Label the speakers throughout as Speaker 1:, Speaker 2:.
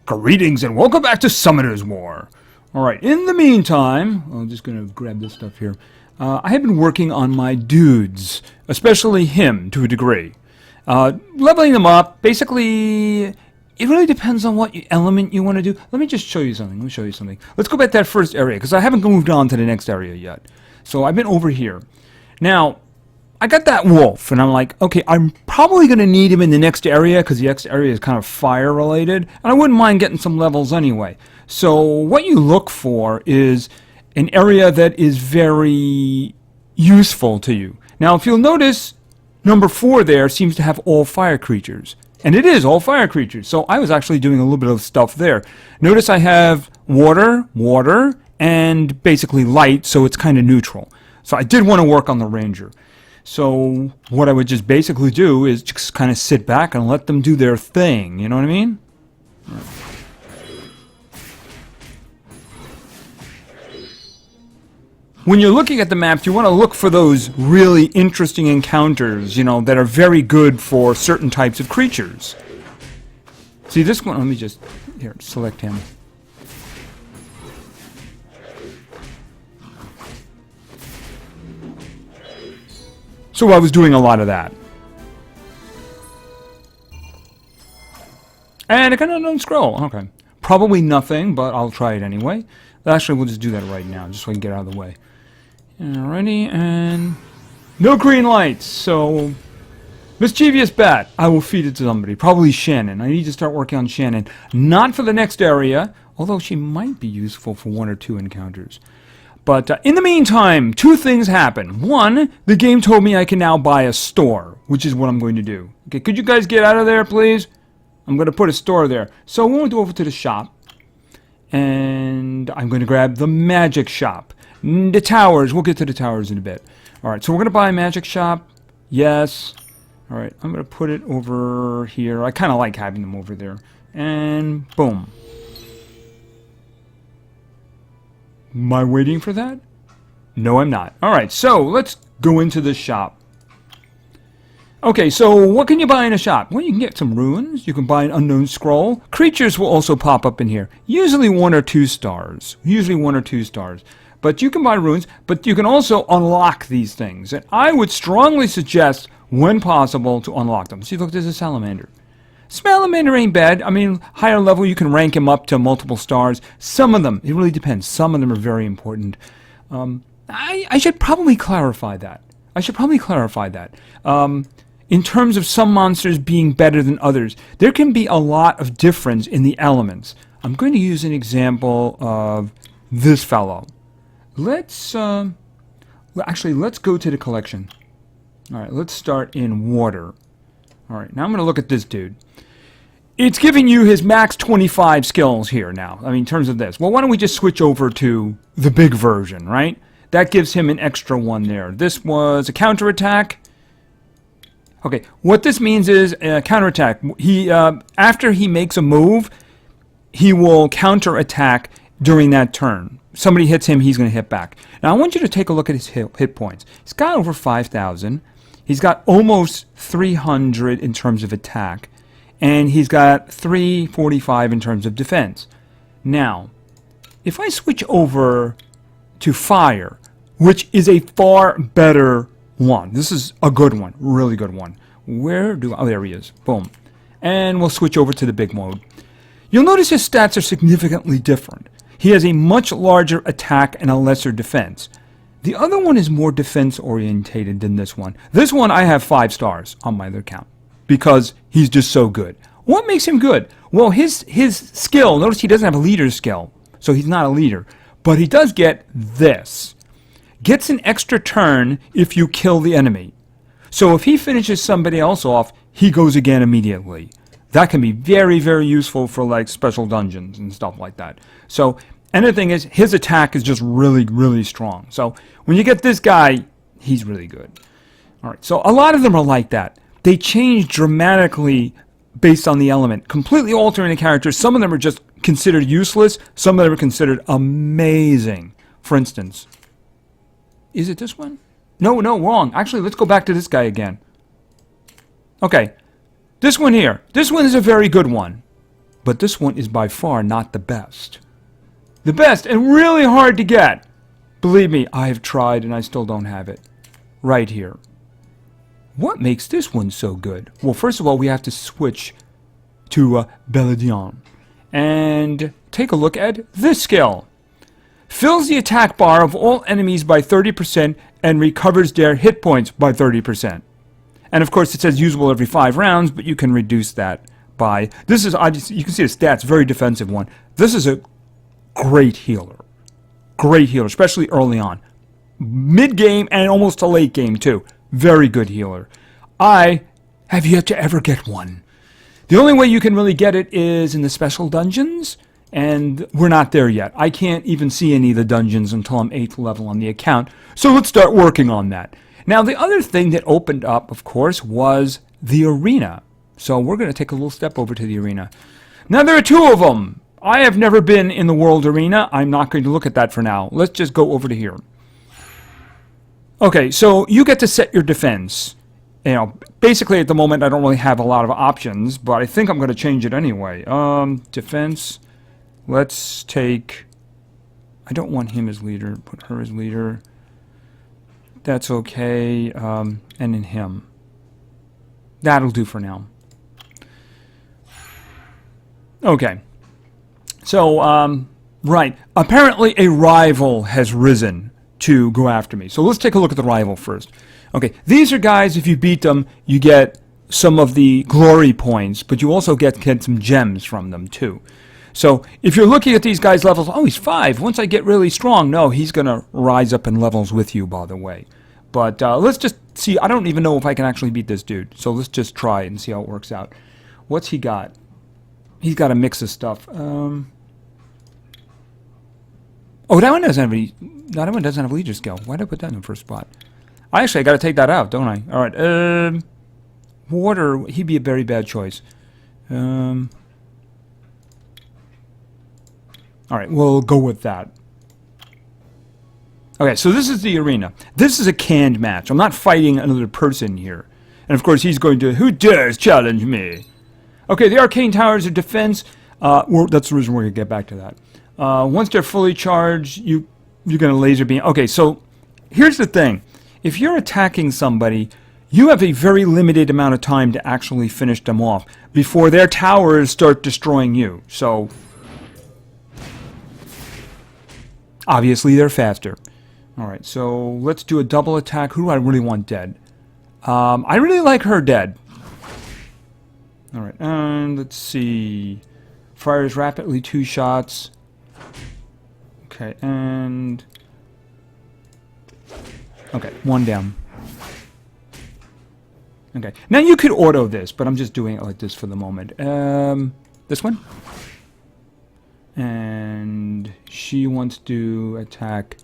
Speaker 1: Greetings and welcome back to Summoner's War. Alright, in the meantime, I'm just going to grab this stuff here. I have been working on my dudes, especially him to a degree. Leveling them up, basically, it really depends on what element you want to do. Let me just show you something. Let's go back to that first area, because I haven't moved on to the next area yet. So I've been over here. Now, I got that wolf, and I'm like, okay, I'm probably going to need him in the next area, because the next area is kind of fire-related, and I wouldn't mind getting some levels anyway. So what you look for is an area that is very useful to you. Now, if you'll notice, number 4 there seems to have all fire creatures. And it is all fire creatures, so I was actually doing a little bit of stuff there. Notice I have water, and basically light, so it's kind of neutral. So I did want to work on the ranger. So what I would just basically do is just kind of sit back and let them do their thing. You know what I mean? Right. When you're looking at the maps, you want to look for those really interesting encounters, you know, that are very good for certain types of creatures. See this one? Let me just, here, select him. So I was doing a lot of that. And I got an unknown scroll. Okay. Probably nothing, but I'll try it anyway. Actually, we'll just do that right now, just so I can get out of the way. Alrighty, and no green lights, so mischievous bat. I will feed it to somebody. Probably Shannon. I need to start working on Shannon. Not for the next area, although she might be useful for 1 or 2 encounters. But in the meantime, 2 things happen. 1, the game told me I can now buy a store, which is what I'm going to do. Okay, could you guys get out of there, please? I'm going to put a store there. So we're going to go over to the shop, and I'm going to grab the magic shop. The towers, we'll get to the towers in a bit. Alright, so we're going to buy a magic shop. Yes. Alright, I'm going to put it over here. I kind of like having them over there. And boom. Am I waiting for that? No, I'm not. Alright, so let's go into the shop. Okay, so what can you buy in a shop? Well, you can get some runes. You can buy an unknown scroll. Creatures will also pop up in here. Usually 1 or 2 stars. But you can buy runes, but you can also unlock these things. And I would strongly suggest, when possible, to unlock them. See, look, there's a salamander. Salamander ain't bad. I mean, higher level, you can rank him up to multiple stars. Some of them, it really depends. Some of them are very important. I should probably clarify that. In terms of some monsters being better than others, there can be a lot of difference in the elements. I'm going to use an example of this fellow. Let's go to the collection. Alright, let's start in water. Alright, now I'm going to look at this dude. It's giving you his max 25 skills here now. I mean, in terms of this. Well, why don't we just switch over to the big version, right? That gives him an extra 1 there. This was a counterattack. Okay, what this means is counterattack. After he makes a move, he will counterattack during that turn. Somebody hits him, he's going to hit back. Now, I want you to take a look at his hit points. He's got over 5,000. He's got almost 300 in terms of attack. And he's got 345 in terms of defense. Now, if I switch over to fire, which is a far better one. This is a good one, really good one. Oh, there he is. Boom. And we'll switch over to the big mode. You'll notice his stats are significantly different. He has a much larger attack and a lesser defense. The other one is more defense-orientated than this one. This one I have 5 stars on my other account because he's just so good. What makes him good? Well, his skill, notice he doesn't have a leader's skill, so he's not a leader. But he does get this. Gets an extra turn if you kill the enemy. So if he finishes somebody else off, he goes again immediately. That can be very, very useful for like special dungeons and stuff like that. So, and the thing is, his attack is just really, really strong. So when you get this guy, he's really good. Alright, so a lot of them are like that. They change dramatically based on the element, completely altering the character. Some of them are just considered useless. Some of them are considered amazing. For instance, is it this one? No, wrong. Actually, let's go back to this guy again. Okay, this one here. This one is a very good one. but this one is by far not the best. The best, and really hard to get. Believe me, I have tried and I still don't have it. Right here. What makes this one so good? Well, first of all, we have to switch to Beladion. And take a look at this skill. Fills the attack bar of all enemies by 30% and recovers their hit points by 30%. And of course, it says usable every 5 rounds, but you can reduce that by... This is, you can see the stats, very defensive one. This is a great healer. Great healer, especially early on. Mid-game and almost to late game, too. Very good healer. I have yet to ever get one. The only way you can really get it is in the special dungeons, and we're not there yet. I can't even see any of the dungeons until I'm 8th level on the account, so let's start working on that. Now, the other thing that opened up, of course, was the arena. So we're going to take a little step over to the arena. Now, there are 2 of them. I have never been in the world arena. I'm not going to look at that for now. Let's just go over to here. Okay, so you get to set your defense. You know, basically at the moment I don't really have a lot of options, but I think I'm going to change it anyway. Defense. Let's take... I don't want him as leader. Put her as leader. That's okay. And then him. That'll do for now. Okay. So, right. Apparently a rival has risen to go after me. So let's take a look at the rival first. Okay, these are guys, if you beat them, you get some of the glory points, but you also get some gems from them too. So if you're looking at these guys' levels, oh, he's 5. Once I get really strong, no, he's going to rise up in levels with you, by the way. But let's just see. I don't even know if I can actually beat this dude. So let's just try it and see how it works out. What's he got? He's got a mix of stuff. Oh, that one doesn't have any. That one doesn't have leader skill. Why did I put that in the first spot? I got to take that out, don't I? All right. Water. He'd be a very bad choice. All right, we'll go with that. Okay, so this is the arena. This is a canned match. I'm not fighting another person here. And of course, he's going to. Who dares challenge me? Okay, the arcane towers of defense. That's the reason we're going to get back to that. Once they're fully charged, you're going to laser beam. Okay, so here's the thing. If you're attacking somebody, you have a very limited amount of time to actually finish them off before their towers start destroying you. So, obviously, they're faster. All right, so let's do a double attack. Who do I really want dead? I really like her dead. All right, and let's see. Fires rapidly 2 shots. Okay, and... Okay, 1 down. Okay, now you could auto this, but I'm just doing it like this for the moment. This one? And she wants to attack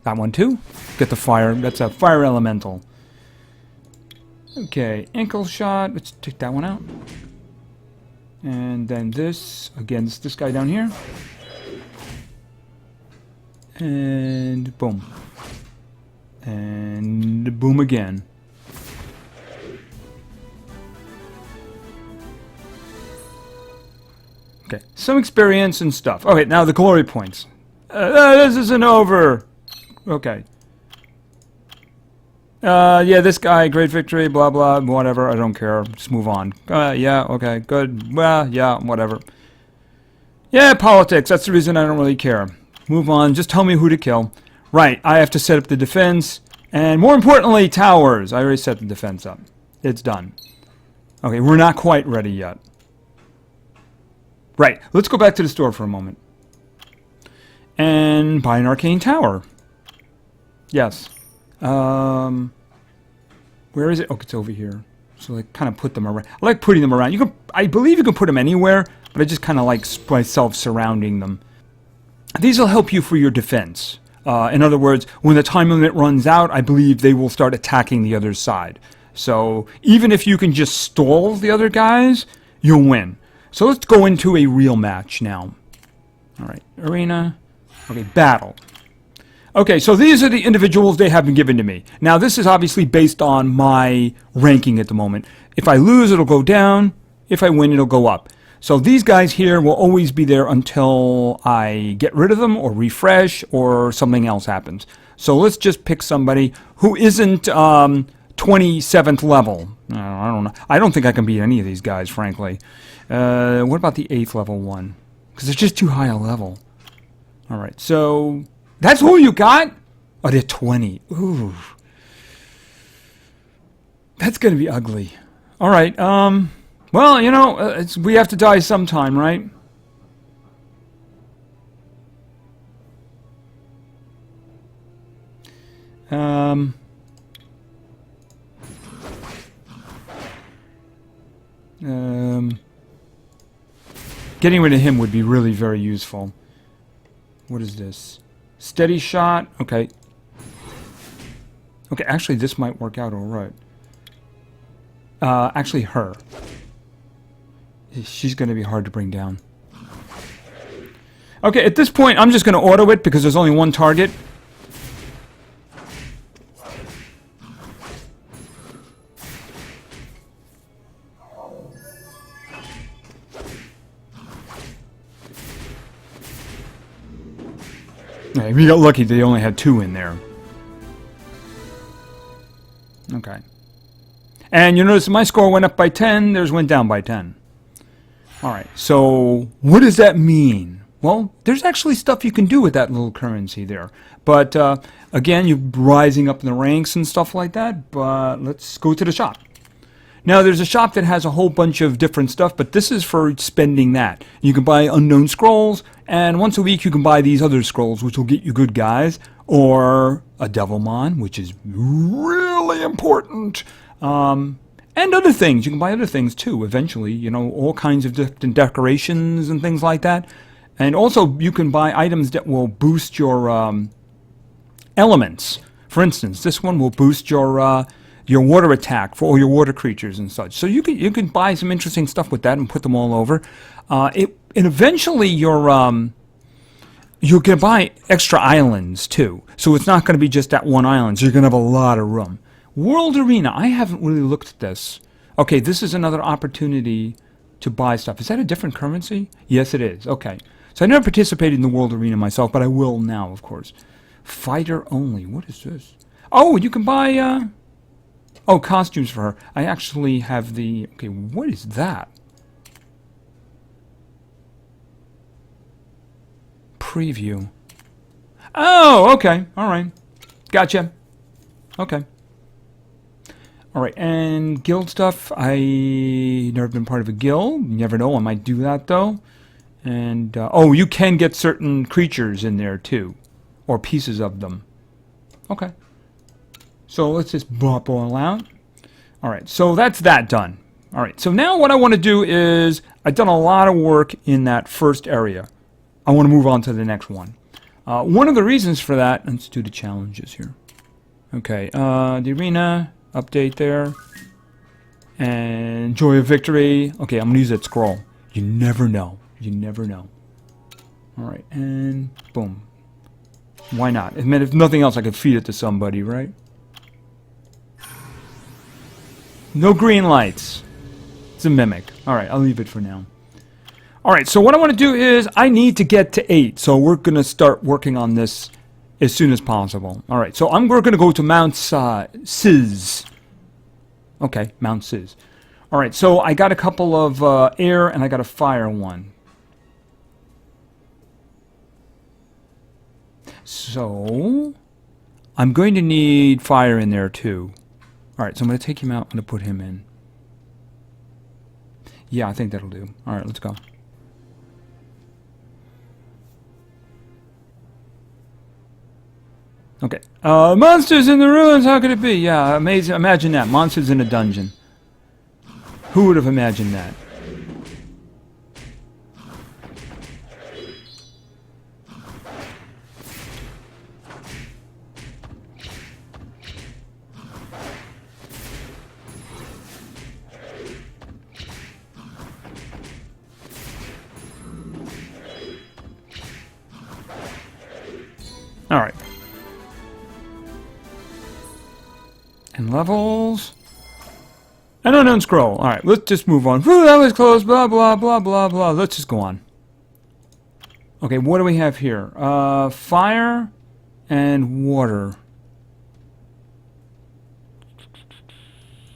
Speaker 1: that one too. Get the fire. That's a fire elemental. Okay, ankle shot. Let's take that one out. And then this against this guy down here. And boom. And boom again. Okay, some experience and stuff. Okay, now the glory points. This isn't over. Okay. Yeah, this guy, great victory, blah, blah, whatever. I don't care. Just move on. Yeah, okay, good. Well, yeah, whatever. Yeah, politics. That's the reason I don't really care. Move on. Just tell me who to kill. Right, I have to set up the defense. And more importantly, towers. I already set the defense up. It's done. Okay, we're not quite ready yet. Right, let's go back to the store for a moment. And buy an arcane tower. Yes. Where is it? Oh, it's over here. So I kind of put them around. I like putting them around. You can, I believe you can put them anywhere, but I just kind of like myself surrounding them. These will help you for your defense. In other words, when the time limit runs out, I believe they will start attacking the other side. So even if you can just stall the other guys, you'll win. So let's go into a real match now. All right, arena. Okay, battle. Okay, so these are the individuals they have been given to me. Now, this is obviously based on my ranking at the moment. If I lose, it'll go down. If I win, it'll go up. So these guys here will always be there until I get rid of them or refresh or something else happens. So let's just pick somebody who isn't 27th level. I don't know. I don't think I can beat any of these guys, frankly. What about the 8th level one? Because it's just too high a level. All right, so that's who you got? Oh, they're 20. Ooh. That's going to be ugly. All right, well, you know, we have to die sometime, right? Getting rid of him would be really very useful. What is this? Steady shot. Okay. Okay, actually, this might work out all right. Actually, her. She's going to be hard to bring down. Okay, at this point, I'm just going to auto it because there's only one target. Yeah, we got lucky they only had 2 in there. Okay. And you notice my score went up by 10, theirs went down by 10. Alright, so what does that mean? Well, there's actually stuff you can do with that little currency there. But, again, you're rising up in the ranks and stuff like that, but let's go to the shop. Now, there's a shop that has a whole bunch of different stuff, but this is for spending that. You can buy unknown scrolls, and once a week you can buy these other scrolls, which will get you good guys, or a Devilmon, which is really important, and other things. You can buy other things, too, eventually, you know, all kinds of different decorations and things like that. And also, you can buy items that will boost your elements. For instance, this one will boost your water attack for all your water creatures and such. So you can buy some interesting stuff with that and put them all over. And eventually you're going to buy extra islands too. So it's not going to be just that one island. So you're going to have a lot of room. World Arena. I haven't really looked at this. Okay, this is another opportunity to buy stuff. Is that a different currency? Yes, it is. Okay. So I never participated in the World Arena myself, but I will now, of course. Fighter only. What is this? Oh, you can buy... Oh, costumes for her. I actually have the... Okay, what is that? Preview. Oh, okay. All right. Gotcha. Okay. All right, and guild stuff. I never been part of a guild. You never know. I might do that, though. And, oh, you can get certain creatures in there, too. Or pieces of them. Okay. So let's just bop all out. All right, so that's that done. All right, so now what I want to do is, I've done a lot of work in that first area. I want to move on to the next one. One of the reasons for that, let's do the challenges here. Okay, the arena, update there. And Joy of Victory. Okay, I'm going to use that scroll. You never know. You never know. All right, and boom. Why not? I mean, if nothing else, I could feed it to somebody, right? No green lights. It's a mimic. Alright, I'll leave it for now. Alright, so what I want to do is, I need to get to 8. So we're going to start working on this as soon as possible. Alright, so we're going to go to Mount Sis. Okay, Mount Sis. Alright, so I got a couple of air and I got a fire one. So, I'm going to need fire in there too. Alright, so I'm going to take him out. I'm going to put him in. Yeah, I think that'll do. Alright, let's go. Okay. Monsters in the ruins, how could it be? Yeah, amazing. Imagine that. Monsters in a dungeon. Who would have imagined that? Alright. And levels. An unknown scroll. All right, let's just move on. Whew, that was close. Blah, blah, blah, blah, blah. Let's just go on. Okay, what do we have here? Fire and water.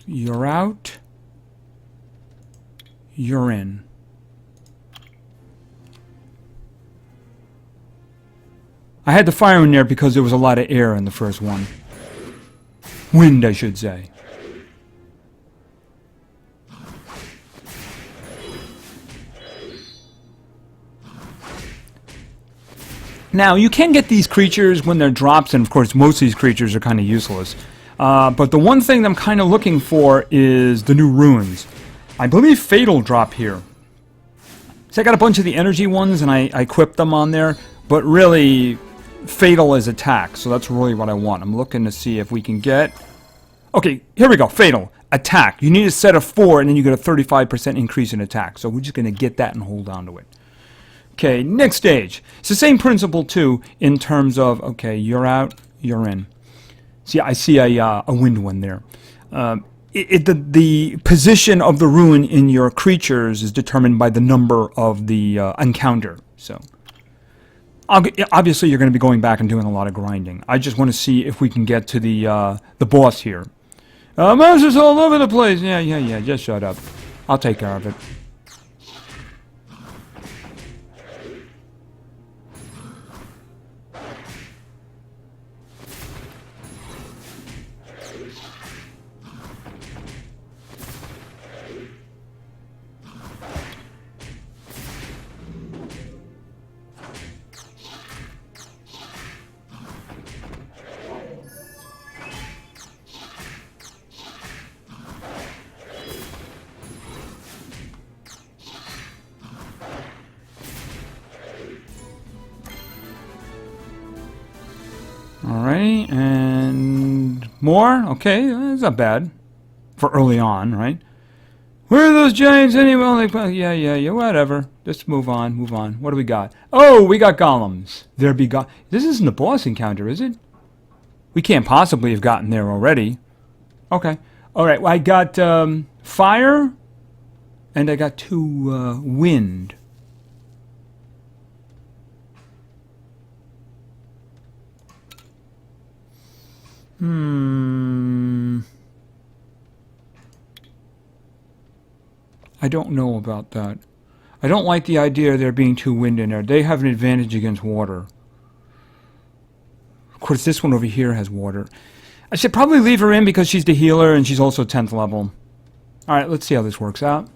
Speaker 1: You're out. You're in. I had the fire in there because there was a lot of air in the first one. Wind, I should say. Now, you can get these creatures when they're drops, and of course most of these creatures are kind of useless. But the one thing that I'm kind of looking for is the new runes. I believe Fatal drop here. So I got a bunch of the energy ones, and I equipped them on there. But really, Fatal is attack, so that's really what I want. I'm looking to see if we can get... Okay, here we go. Fatal. Attack. You need a set of 4, and then you get a 35% increase in attack. So we're just going to get that and hold on to it. Okay, next stage. It's the same principle, too, in terms of, okay, you're out, you're in. See, I see a wind one there. The position of the rune in your creatures is determined by the number of the encounter. So, obviously, you're going to be going back and doing a lot of grinding. I just want to see if we can get to the boss here. Monsters all over the place. Yeah, just shut up. I'll take care of it. Alright, and more? Okay, that's not bad. For early on, right? Where are those giants anyway? Like, yeah, whatever. Just move on. What do we got? Oh, we got golems. There be This isn't the boss encounter, is it? We can't possibly have gotten there already. Okay. Alright, well, I got fire, and I got 2 wind. I don't know about that. I don't like the idea of there being 2 wind in there. They have an advantage against water. Of course, this one over here has water. I should probably leave her in because she's the healer and she's also 10th level. Alright, let's see how this works out.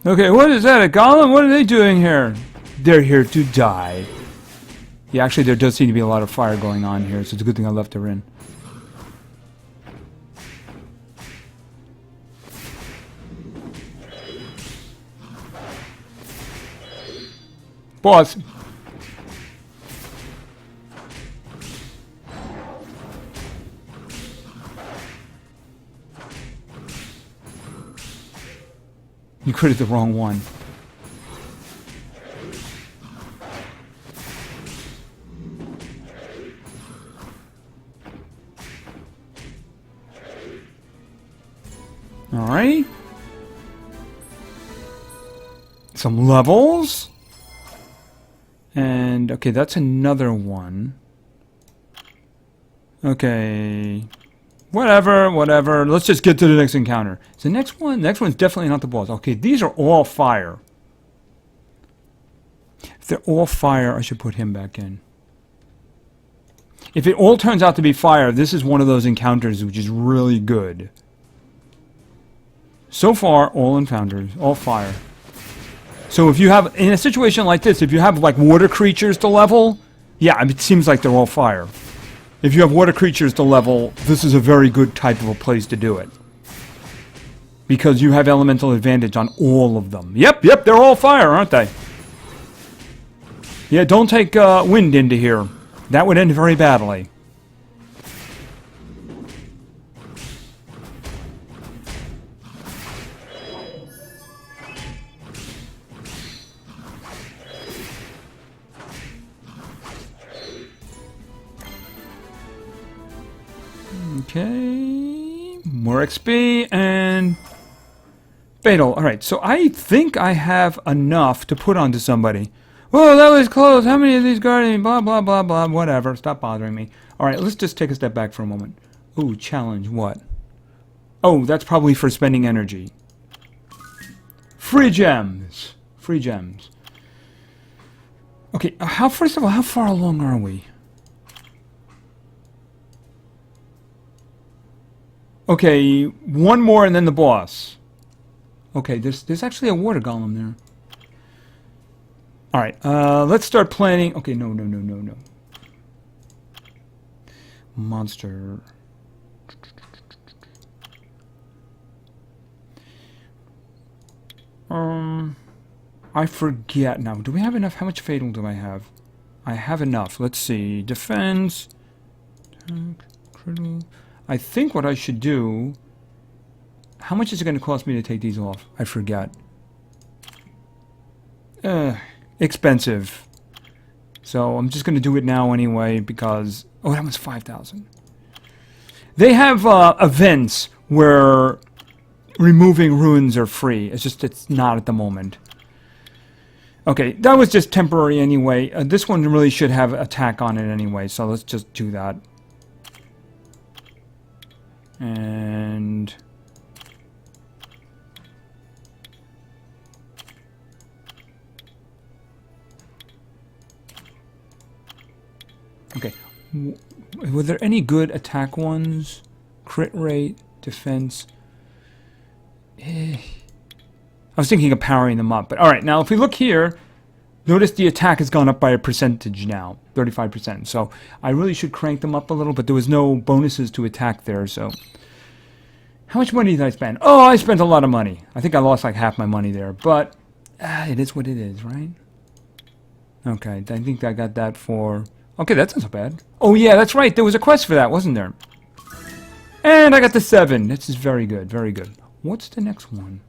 Speaker 1: Okay, what is that? A golem? What are they doing here? They're here to die. Yeah, actually, there does seem to be a lot of fire going on here, so it's a good thing I left her in. Boss. You critted the wrong one. Alright. Some levels. And, okay, that's another one. Okay. Whatever. Let's just get to the next encounter. So the next one's definitely not the boss. Okay, these are all fire. If they're all fire, I should put him back in. If it all turns out to be fire, this is one of those encounters which is really good. So far, all encounters, all fire. So if you have, in a situation like this, if you have like water creatures to level, yeah, it seems like they're all fire. If you have water creatures to level, this is a very good type of a place to do it. Because you have elemental advantage on all of them. Yep, they're all fire, aren't they? Yeah, don't take wind into here. That would end very badly. Okay. More XP and fatal. Alright, so I think I have enough to put onto somebody. Whoa, that was close. How many of these guardians? Blah, blah, blah, blah. Whatever. Stop bothering me. Alright, let's just take a step back for a moment. Ooh, challenge. What? Oh, that's probably for spending energy. Free gems. Free gems. Okay, first of all, how far along are we? Okay, one more and then the boss. Okay, there's actually a water golem there. Alright, let's start planning. Okay, no. Monster. I forget now. Do we have enough? How much fatal do I have? I have enough. Let's see. Defense. Critical. I think what I should do... How much is it going to cost me to take these off? I forget. Expensive. So I'm just going to do it now anyway because... Oh, that was 5,000. They have events where removing runes are free. It's just it's not at the moment. Okay, that was just temporary anyway. This one really should have attack on it anyway, so let's just do that. And... Okay. Were there any good attack ones? Crit rate, defense... I was thinking of powering them up, but alright, now if we look here, notice the attack has gone up by a percentage now, 35%, so I really should crank them up a little, but there was no bonuses to attack there, so... How much money did I spend? Oh, I spent a lot of money. I think I lost like half my money there, but it is what it is, right? Okay, I think I got that for... Okay, that's not so bad. Oh yeah, that's right, there was a quest for that, wasn't there? And I got the 7. This is very good, very good. What's the next one?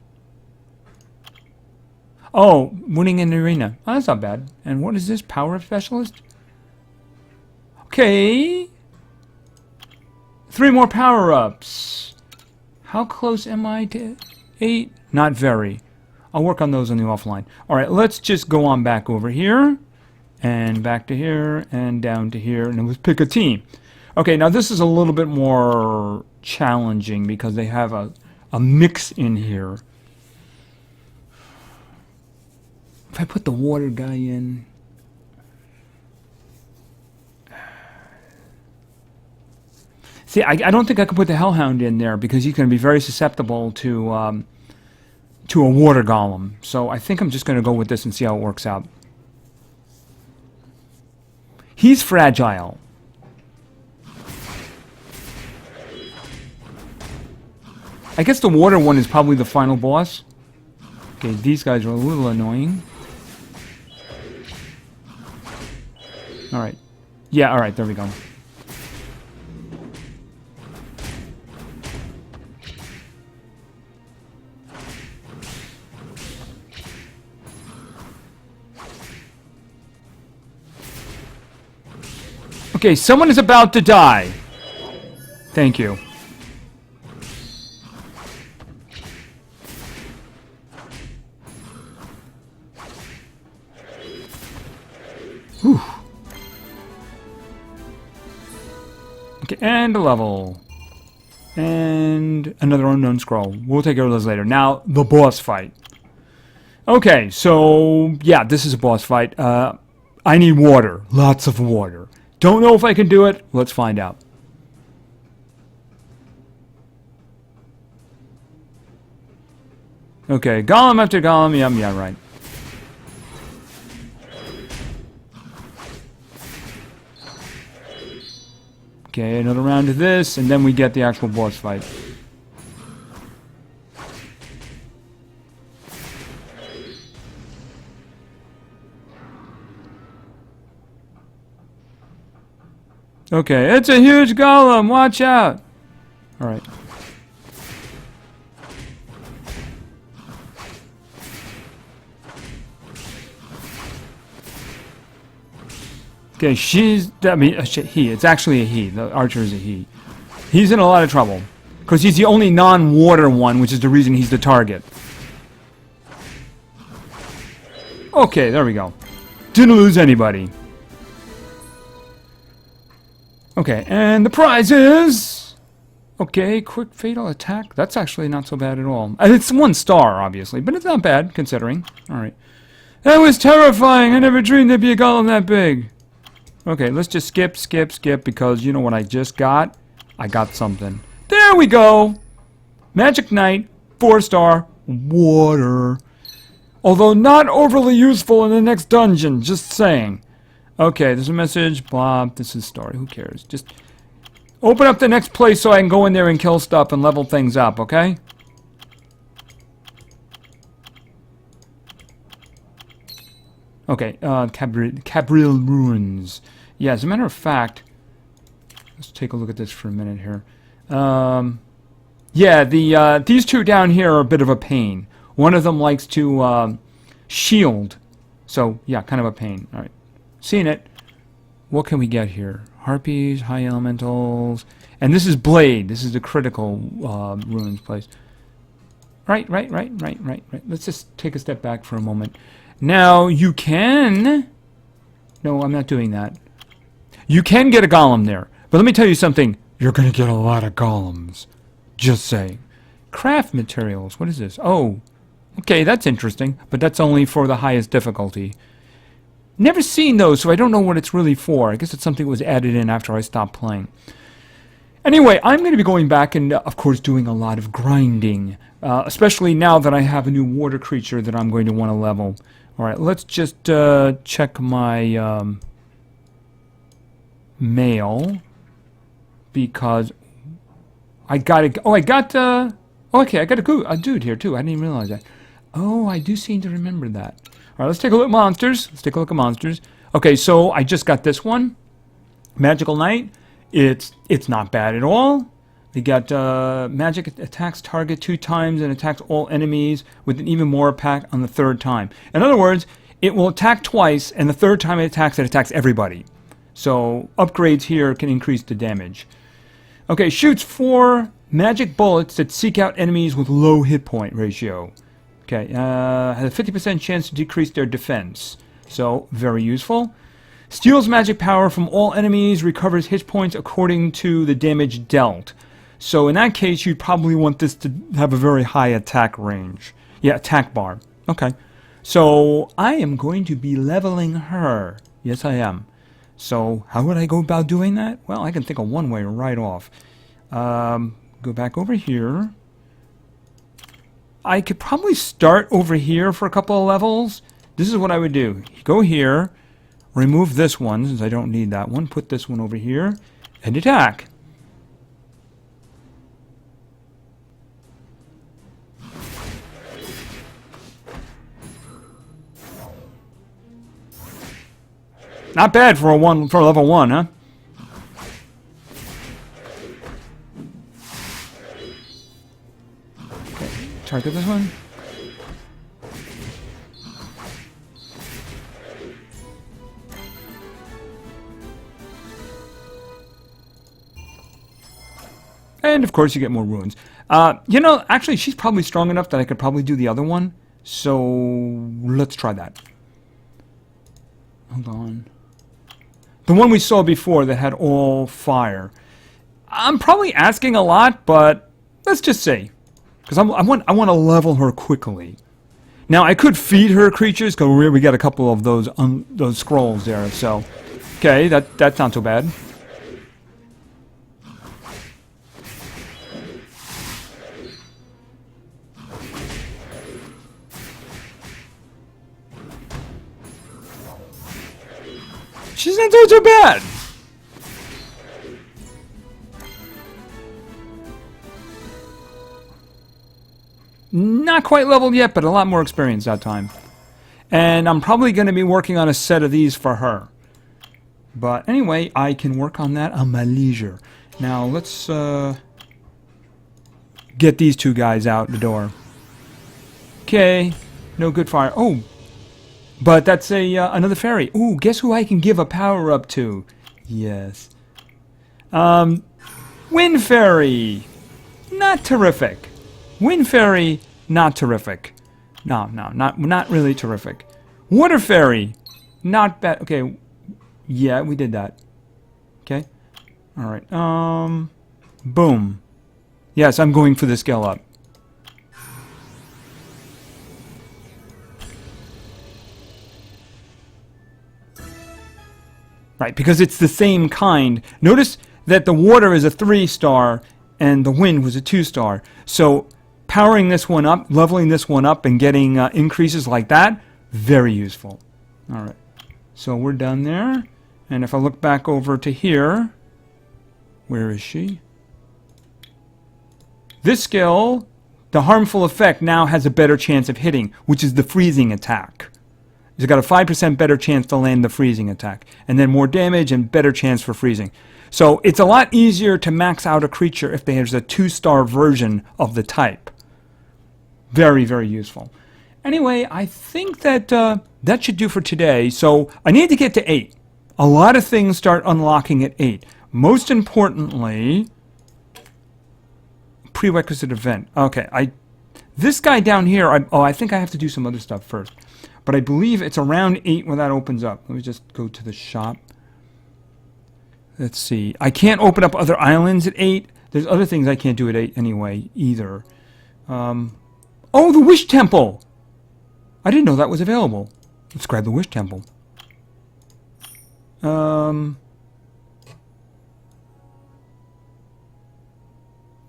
Speaker 1: Oh, winning in the arena. Oh, that's not bad. And what is this? Power specialist? Okay. 3 more power-ups. How close am I to 8? Not very. I'll work on those on the offline. Alright, let's just go on back over here. And back to here. And down to here. And let's pick a team. Okay, now this is a little bit more challenging because they have a mix in here. If I put the water guy in... See, I don't think I can put the Hellhound in there because he's going to be very susceptible to a water golem. So I think I'm just going to go with this and see how it works out. He's fragile. I guess the water one is probably the final boss. Okay, these guys are a little annoying. Alright. Yeah, alright, there we go. Okay, someone is about to die. Thank you. Whew. Okay, and a level. And another unknown scroll. We'll take care of those later. Now, the boss fight. Okay, so, yeah, this is a boss fight. I need water. Lots of water. Don't know if I can do it. Let's find out. Okay, golem after golem. Yeah, right. Okay, another round of this, and then we get the actual boss fight. Okay, it's a huge golem! Watch out! Alright. Okay, he. It's actually a he. The archer is a he. He's in a lot of trouble. Because he's the only non-water one, which is the reason he's the target. Okay, there we go. Didn't lose anybody. Okay, and the prize is... Okay, quick fatal attack. That's actually not so bad at all. And it's 1 star, obviously, but it's not bad, considering. Alright. That was terrifying! I never dreamed there'd be a golem that big. Okay, let's just skip, because you know what I just got? I got something. There we go! Magic Knight, 4 star, water. Although not overly useful in the next dungeon, just saying. Okay, there's a message, blah, this is story, who cares? Just open up the next place so I can go in there and kill stuff and level things up, okay? Okay, Cabril Ruins. Yeah, as a matter of fact, let's take a look at this for a minute here. Yeah, these two down here are a bit of a pain. One of them likes to shield. So, yeah, kind of a pain. Alright. Seen it. What can we get here? Harpies, high elementals. And this is Blade. This is the critical ruins place. Right. Let's just take a step back for a moment. Now, you can... No, I'm not doing that. You can get a golem there. But let me tell you something. You're going to get a lot of golems. Just saying. Craft materials. What is this? Oh. Okay, that's interesting. But that's only for the highest difficulty. Never seen those, so I don't know what it's really for. I guess it's something that was added in after I stopped playing. Anyway, I'm going to be going back and, of course, doing a lot of grinding. Especially now that I have a new water creature that I'm going to want to level. Alright, let's just check my mail. Because I got a... Oh, I got... okay, I got a dude here, too. I didn't even realize that. Oh, I do seem to remember that. Alright, let's take a look at monsters. Let's take a look at monsters. Okay, so I just got this one. Magical Knight. It's not bad at all. They got magic attacks target 2 times and attacks all enemies with an even more attack on the 3rd time. In other words, it will attack twice, and the 3rd time it attacks everybody. So upgrades here can increase the damage. Okay, shoots 4 magic bullets that seek out enemies with low hit point ratio. Okay, has a 50% chance to decrease their defense. So, very useful. Steals magic power from all enemies, recovers hit points according to the damage dealt. So in that case, you'd probably want this to have a very high attack range. Yeah, attack bar. Okay. So I am going to be leveling her. Yes, I am. So how would I go about doing that? Well, I can think of one way right off. Go back over here. I could probably start over here for a couple of levels. This is what I would do. Go here. Remove this one, since I don't need that one. Put this one over here. And attack. Not bad for a level 1, huh? Okay, target this one. And of course you get more runes. You know, actually she's probably strong enough that I could probably do the other one. So let's try that. Hold on. The one we saw before that had all fire. I'm probably asking a lot, but let's just see. Because I want to level her quickly. Now I could feed her creatures because we got a couple of those scrolls there. So, okay, that's not so bad. She's not doing too bad. Not quite leveled yet, but a lot more experience that time. And I'm probably going to be working on a set of these for her. But anyway, I can work on that on my leisure. Now let's get these two guys out the door. Okay, no good fire. Oh. But that's another fairy. Ooh, guess who I can give a power-up to? Yes. Wind Fairy, not terrific. Wind Fairy, not terrific. No, not really terrific. Water Fairy, not bad. Okay, yeah, we did that. Okay, all right. Boom. Yes, I'm going for the skill up. Right, because it's the same kind. Notice that the water is a 3-star and the wind was a 2-star. So powering this one up, leveling this one up, and getting increases like that, very useful. All right, so we're done there. And if I look back over to here, where is she? This skill, the harmful effect, now has a better chance of hitting, which is the freezing attack. It's got a 5% better chance to land the freezing attack, and then more damage and better chance for freezing. So it's a lot easier to max out a creature if there's a 2-star version of the type. Very, very useful. Anyway, I think that that should do for today. So I need to get to 8. A lot of things start unlocking at 8. Most importantly, prerequisite event. Okay, this guy down here, I think I have to do some other stuff first. But I believe it's around 8 when that opens up. Let me just go to the shop. Let's see. I can't open up other islands at 8. There's other things I can't do at 8 anyway, either. Oh, the Wish Temple! I didn't know that was available. Let's grab the Wish Temple. Put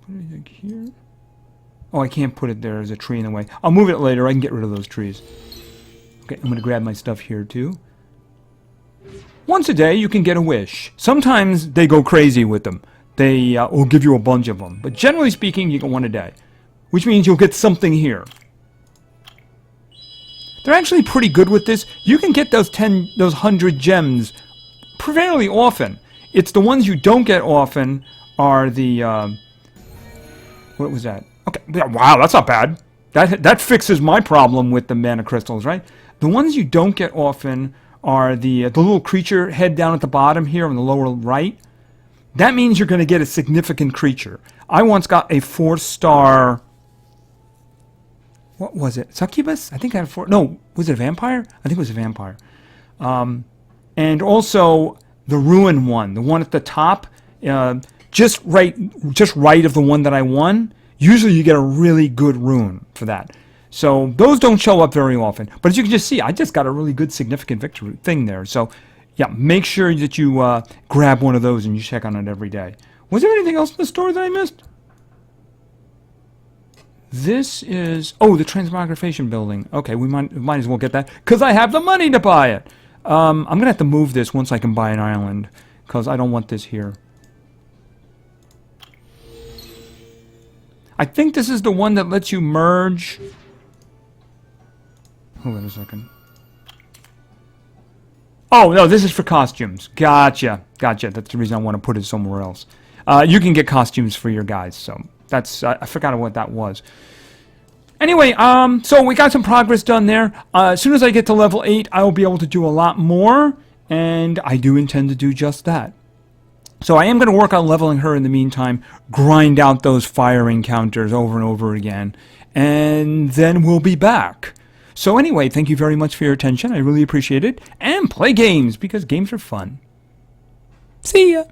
Speaker 1: it here. Oh, I can't put it there as a tree in the way. I'll move it later. I can get rid of those trees. Okay, I'm going to grab my stuff here, too. Once a day, you can get a wish. Sometimes they go crazy with them. They will give you a bunch of them. But generally speaking, you get one a day. Which means you'll get something here. They're actually pretty good with this. You can get those 100 gems fairly often. It's the ones you don't get often are the... what was that? Okay, wow, that's not bad. That fixes my problem with the mana crystals, right? The ones you don't get often are the little creature head down at the bottom here on the lower right. That means you're going to get a significant creature. I once got a 4-star... What was it? Succubus? I think I had 4... No, was it a vampire? I think it was a vampire. And also the Rune one, the one at the top, just right of the one that I won. Usually you get a really good rune for that. So those don't show up very often. But as you can just see, I just got a really good significant victory thing there. So yeah, make sure that you grab one of those and you check on it every day. Was there anything else in the store that I missed? This is... Oh, the Transmogrification building. Okay, we might as well get that because I have the money to buy it. I'm going to have to move this once I can buy an island because I don't want this here. I think this is the one that lets you merge... Hold on a second. Oh, no, this is for costumes. Gotcha. Gotcha. That's the reason I want to put it somewhere else. You can get costumes for your guys, so that's... I forgot what that was. Anyway, so we got some progress done there. As soon as I get to level 8, I will be able to do a lot more, and I do intend to do just that. So I am going to work on leveling her in the meantime, grind out those fire encounters over and over again, and then we'll be back. So anyway, thank you very much for your attention. I really appreciate it. And play games, because games are fun. See ya!